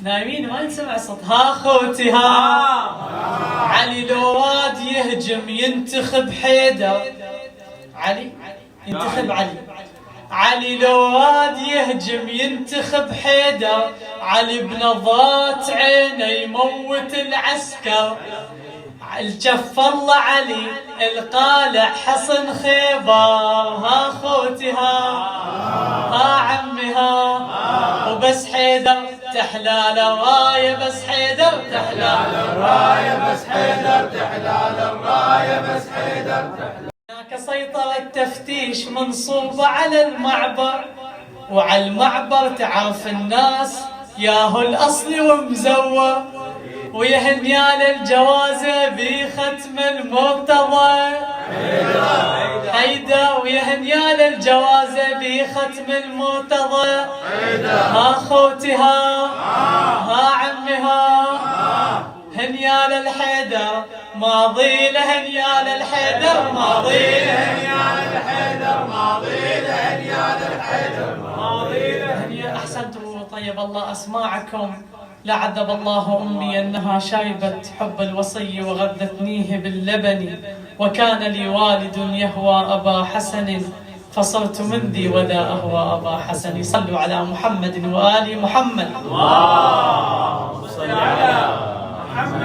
نايمين ما ينسمع صوت. ها خوتي ها علي لو واد يهجم ينتخب حيدر. علي ينتخب علي لو واد يهجم ينتخب حيدر. علي بنظرات عينه يموت العسكر. الجف الله علي القالع حصن خيبر. ها خوتي ها عمي ها وبس حيدر تحلال الراية. بس حيدر تحلال الراية. بس حيدر تحلال الراية. بس حيدر هناك سيطرة تفتيش منصوبة على المعبر. وعلى المعبر تعرف الناس ياهو الأصلي ومزور. ويا هنيال الجوازة بختم المرتضى. حيدر ويا هنيال الجوازة بختم المرتضى. ها خوتي ها عمي ها هنيال الحيدر ماضي له. هنيال الحيدر ماضي له. هنيال الحيدر ماضي له. هنيال الحيدر ماضي له. أحسنتم طيب الله أسماعكم. لعذب الله أمي أنها شايبت حب الوصي وغذتنيه باللبن. وكان لي والد يهوى أبا حسن فصرت من ذي وذا أهوى أبا حسن. صلوا على محمد وآل محمد. اللهم صل على محمد.